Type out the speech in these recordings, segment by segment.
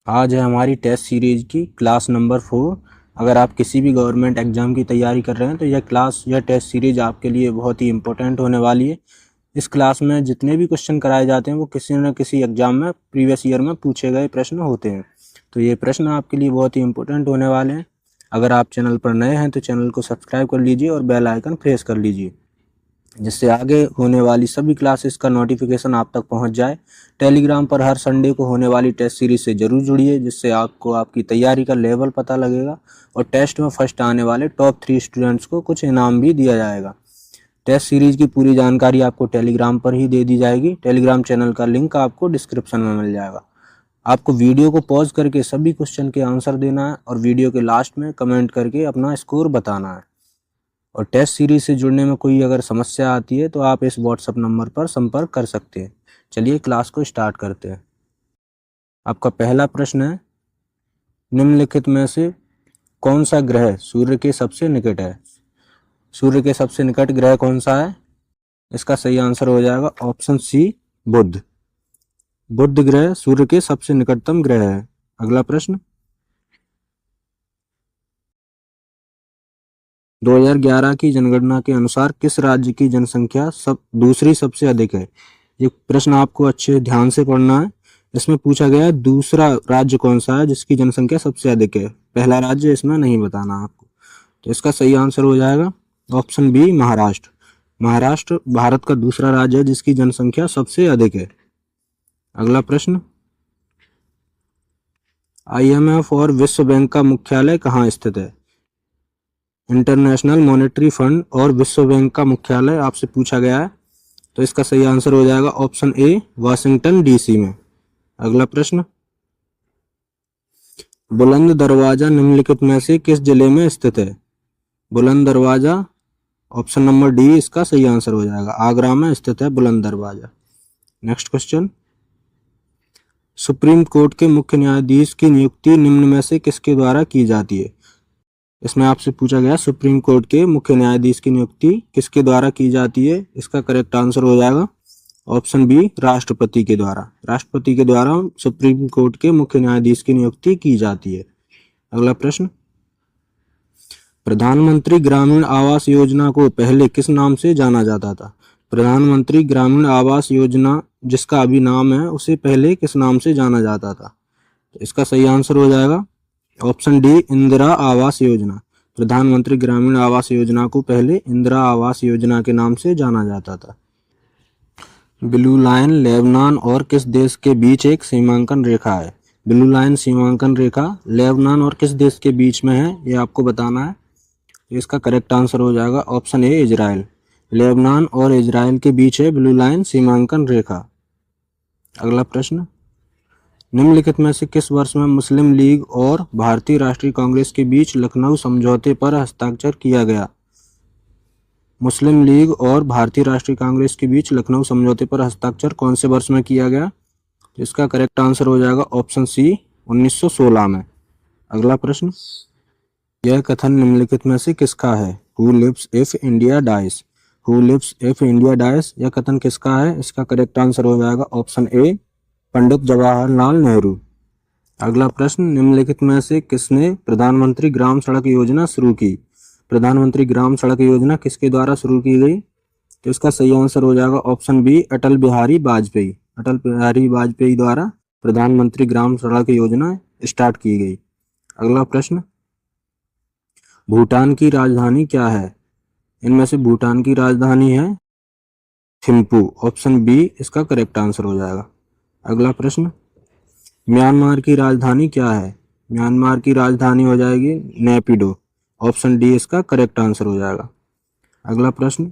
आज है हमारी टेस्ट सीरीज की क्लास नंबर 4। अगर आप किसी भी गवर्नमेंट एग्जाम की तैयारी कर रहे हैं तो यह टेस्ट सीरीज आपके लिए बहुत ही इम्पोर्टेंट होने वाली है। इस क्लास में जितने भी क्वेश्चन कराए जाते हैं वो किसी न किसी एग्जाम में प्रीवियस ईयर में पूछे गए प्रश्न होते हैं। तो ये प्रश्न आपके लिए बहुत ही इम्पोर्टेंट होने वाले हैं। अगर आप चैनल पर नए हैं तो चैनल को सब्सक्राइब कर लीजिए और बेल आइकन प्रेस कर लीजिए, जिससे आगे होने वाली सभी क्लासेस का नोटिफिकेशन आप तक पहुंच जाए। टेलीग्राम पर हर संडे को होने वाली टेस्ट सीरीज से ज़रूर जुड़िए, जिससे आपको आपकी तैयारी का लेवल पता लगेगा और टेस्ट में फर्स्ट आने वाले टॉप 3 स्टूडेंट्स को कुछ इनाम भी दिया जाएगा। टेस्ट सीरीज की पूरी जानकारी आपको टेलीग्राम पर ही दे दी जाएगी। टेलीग्राम चैनल का लिंक आपको डिस्क्रिप्शन में मिल जाएगा। आपको वीडियो को पॉज करके सभी क्वेश्चन के आंसर देना है और वीडियो के लास्ट में कमेंट करके अपना स्कोर बताना है। और टेस्ट सीरीज से जुड़ने में कोई अगर समस्या आती है तो आप इस व्हाट्सएप नंबर पर संपर्क कर सकते हैं। चलिए क्लास को स्टार्ट करते हैं। आपका पहला प्रश्न है, निम्नलिखित में से कौन सा ग्रह सूर्य के सबसे निकट है? सूर्य के सबसे निकट ग्रह कौन सा है? इसका सही आंसर हो जाएगा ऑप्शन सी, बुध। बुध ग्रह सूर्य के सबसे निकटतम ग्रह है। अगला प्रश्न, 2011 की जनगणना के अनुसार किस राज्य की जनसंख्या दूसरी सबसे अधिक है? ये प्रश्न आपको अच्छे ध्यान से पढ़ना है। इसमें पूछा गया है दूसरा राज्य कौन सा है जिसकी जनसंख्या सबसे अधिक है। पहला राज्य इसमें नहीं बताना आपको। तो इसका सही आंसर हो जाएगा ऑप्शन बी, महाराष्ट्र। महाराष्ट्र भारत का दूसरा राज्य है जिसकी जनसंख्या सबसे अधिक है। अगला प्रश्न, IMF और विश्व बैंक का मुख्यालय कहाँ स्थित है? इंटरनेशनल मॉनेटरी फंड और विश्व बैंक का मुख्यालय आपसे पूछा गया है। तो इसका सही आंसर हो जाएगा ऑप्शन ए, वाशिंगटन DC में। अगला प्रश्न, बुलंद दरवाजा निम्नलिखित में से किस जिले में स्थित है? बुलंद दरवाजा ऑप्शन नंबर डी इसका सही आंसर हो जाएगा, आगरा में स्थित है बुलंद दरवाजा। नेक्स्ट क्वेश्चन, सुप्रीम कोर्ट के मुख्य न्यायाधीश की नियुक्ति निम्न में से किसके द्वारा की जाती है? इसमें आपसे पूछा गया सुप्रीम कोर्ट के मुख्य न्यायाधीश की नियुक्ति किसके द्वारा की जाती है? इसका करेक्ट आंसर हो जाएगा ऑप्शन बी, राष्ट्रपति के द्वारा। राष्ट्रपति के द्वारा सुप्रीम कोर्ट के मुख्य न्यायाधीश की नियुक्ति की जाती है। अगला प्रश्न, प्रधानमंत्री ग्रामीण आवास योजना को पहले किस नाम से जाना जाता था? प्रधानमंत्री ग्रामीण आवास योजना जिसका अभी नाम है उसे पहले किस नाम से जाना जाता था? तो इसका सही आंसर हो जाएगा ऑप्शन डी, इंदिरा आवास योजना। प्रधानमंत्री ग्रामीण आवास योजना को पहले इंदिरा आवास योजना के नाम से जाना जाता था। ब्लू लाइन लेबनान और किस देश के बीच एक सीमांकन रेखा है? ब्लू लाइन सीमांकन रेखा लेबनान और किस देश के बीच में है ये आपको बताना है। इसका करेक्ट आंसर हो जाएगा ऑप्शन ए, इजराइल। लेबनान और इजराइल के बीच है ब्लू लाइन सीमांकन रेखा। अगला प्रश्न, निम्नलिखित में से किस वर्ष में मुस्लिम लीग और भारतीय राष्ट्रीय कांग्रेस के बीच लखनऊ समझौते पर हस्ताक्षर किया गया? मुस्लिम लीग और भारतीय राष्ट्रीय कांग्रेस के बीच लखनऊ समझौते पर हस्ताक्षर कौन से वर्ष में किया गया? तो इसका करेक्ट आंसर हो जाएगा ऑप्शन सी, 1916 में। अगला प्रश्न, यह कथन निम्नलिखित में से किसका है? Who lives if India dies? Who lives if India dies यह कथन किसका है? इसका करेक्ट आंसर हो जाएगा ऑप्शन ए, पंडित जवाहरलाल नेहरू। अगला प्रश्न, निम्नलिखित में से किसने प्रधानमंत्री ग्राम सड़क योजना शुरू की? प्रधानमंत्री ग्राम सड़क योजना किसके द्वारा शुरू की गई? तो इसका सही आंसर हो जाएगा ऑप्शन बी, अटल बिहारी वाजपेयी। अटल बिहारी वाजपेयी द्वारा प्रधानमंत्री ग्राम सड़क योजना स्टार्ट की गई। अगला प्रश्न, भूटान की राजधानी क्या है? इनमें से भूटान की राजधानी है थिम्पू। ऑप्शन बी इसका करेक्ट आंसर हो जाएगा। अगला प्रश्न, म्यांमार की राजधानी क्या है? म्यांमार की राजधानी हो जाएगी नेपिडो। ऑप्शन डी इसका करेक्ट आंसर हो जाएगा। अगला प्रश्न,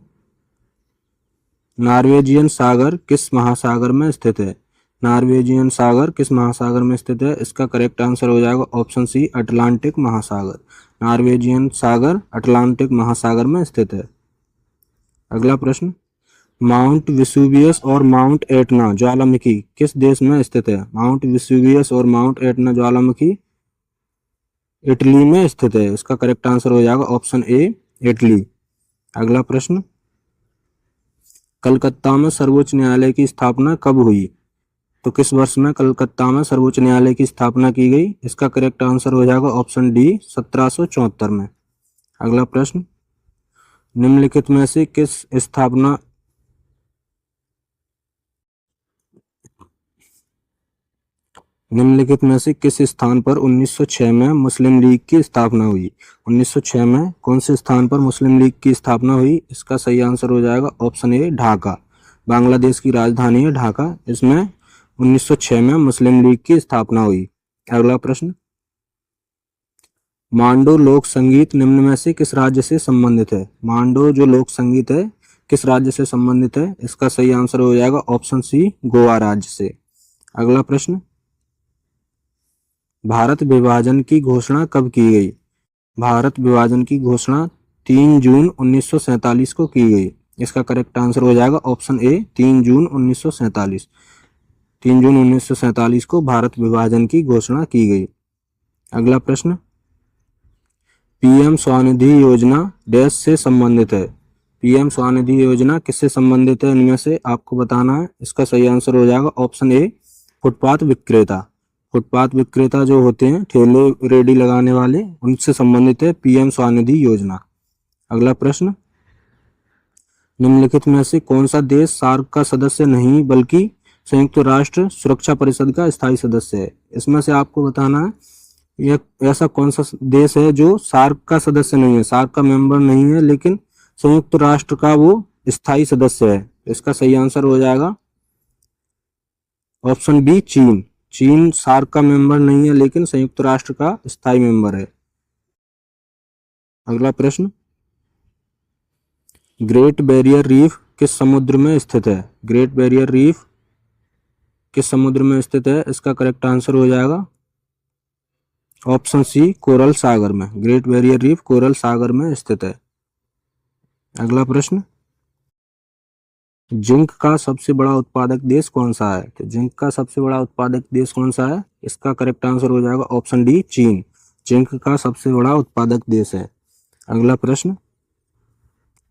नॉर्वेजियन सागर किस महासागर में स्थित है? नॉर्वेजियन सागर किस महासागर में स्थित है? इसका करेक्ट आंसर हो जाएगा ऑप्शन सी, अटलांटिक महासागर। नॉर्वेजियन सागर अटलांटिक महासागर में स्थित है। अगला प्रश्न, माउंट विसुवियस और माउंट एटना ज्वालामुखी किस देश में स्थित है? माउंट विसुवियस और माउंट एटना ज्वालामुखी इटली में स्थित है। इसका करेक्ट आंसर हो जाएगा ऑप्शन ए, इटली। अगला प्रश्न, कलकत्ता में सर्वोच्च न्यायालय की स्थापना कब हुई? तो किस वर्ष में कलकत्ता में सर्वोच्च न्यायालय की स्थापना की गई? इसका करेक्ट आंसर हो जाएगा ऑप्शन डी 1774 में। अगला प्रश्न, निम्नलिखित में से किस स्थापना निम्नलिखित में से किस स्थान पर 1906 में मुस्लिम लीग की स्थापना हुई? 1906 में कौन से स्थान पर मुस्लिम लीग की स्थापना हुई? इसका सही आंसर हो जाएगा ऑप्शन ए ढाका। बांग्लादेश की राजधानी है ढाका, इसमें 1906 में मुस्लिम लीग की स्थापना हुई। अगला प्रश्न, मांडो लोक संगीत निम्न में से किस राज्य से संबंधित है? मांडो जो लोक संगीत है किस राज्य से संबंधित है? इसका सही आंसर हो जाएगा ऑप्शन सी गोवा राज्य से। अगला प्रश्न, भारत विभाजन की घोषणा कब की गई? भारत विभाजन की घोषणा 3 जून 1947 को की गई। इसका करेक्ट आंसर हो जाएगा ऑप्शन ए 3 जून 1947। 3 जून 1947 को भारत विभाजन की घोषणा की गई। अगला प्रश्न, पीएम स्वनिधि योजना डैश से संबंधित है? पीएम स्वनिधि योजना किससे संबंधित है? इनमें से आपको बताना है। इसका सही आंसर हो जाएगा ऑप्शन ए फुटपाथ विक्रेता। फुटपाथ विक्रेता जो होते हैं ठेले रेडी लगाने वाले, उनसे संबंधित है पीएम स्वनिधि योजना। अगला प्रश्न, निम्नलिखित में से कौन सा देश सार्क का सदस्य नहीं बल्कि संयुक्त राष्ट्र सुरक्षा परिषद का स्थायी सदस्य है? इसमें से आपको बताना है यह ऐसा कौन सा देश है जो सार्क का सदस्य नहीं है, सार्क का मेंबर नहीं है, लेकिन संयुक्त राष्ट्र का वो स्थायी सदस्य है। इसका सही आंसर हो जाएगा ऑप्शन बी चीन। चीन सार्क का मेंबर नहीं है लेकिन संयुक्त राष्ट्र का स्थायी मेंबर है। अगला प्रश्न, ग्रेट बैरियर रीफ किस समुद्र में स्थित है? ग्रेट बैरियर रीफ किस समुद्र में स्थित है? इसका करेक्ट आंसर हो जाएगा ऑप्शन सी कोरल सागर में। ग्रेट बैरियर रीफ कोरल सागर में स्थित है। अगला प्रश्न, जिंक का सबसे बड़ा उत्पादक देश कौन सा है? तो जिंक का सबसे बड़ा उत्पादक देश कौन सा है? इसका करेक्ट आंसर हो जाएगा ऑप्शन डी चीन। जिंक का सबसे बड़ा उत्पादक देश है। अगला प्रश्न,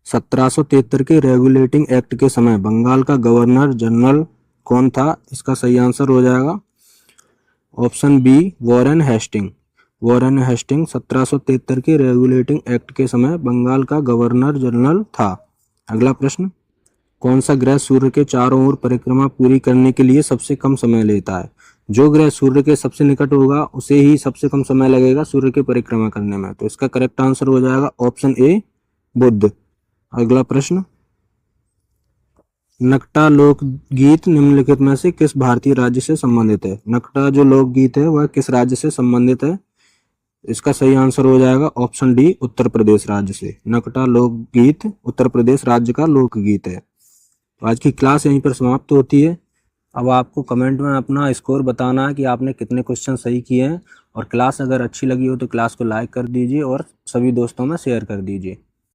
1773 के रेगुलेटिंग एक्ट के समय बंगाल का गवर्नर जनरल कौन था? इसका सही आंसर हो जाएगा option B Warren Hasting. Warren Hasting 1773 के रेगुलेटिंग एक्ट के समय बंगाल का गवर्नर जनरल था। अगला प्रश्न, कौन सा ग्रह सूर्य के चारों ओर परिक्रमा पूरी करने के लिए सबसे कम समय लेता है? जो ग्रह सूर्य के सबसे निकट होगा उसे ही सबसे कम समय लगेगा सूर्य की परिक्रमा करने में। तो इसका करेक्ट आंसर हो जाएगा ऑप्शन ए बुध। अगला प्रश्न, नकटा लोकगीत निम्नलिखित में से किस भारतीय राज्य से संबंधित है? नकटा जो लोकगीत है वह किस राज्य से संबंधित है? इसका सही आंसर हो जाएगा ऑप्शन डी उत्तर प्रदेश राज्य से। नकटा लोकगीत उत्तर प्रदेश राज्य का लोकगीत है। तो आज की क्लास यहीं पर समाप्त होती है। अब आपको कमेंट में अपना स्कोर बताना है कि आपने कितने क्वेश्चन सही किए हैं, और क्लास अगर अच्छी लगी हो तो क्लास को लाइक कर दीजिए और सभी दोस्तों में शेयर कर दीजिए।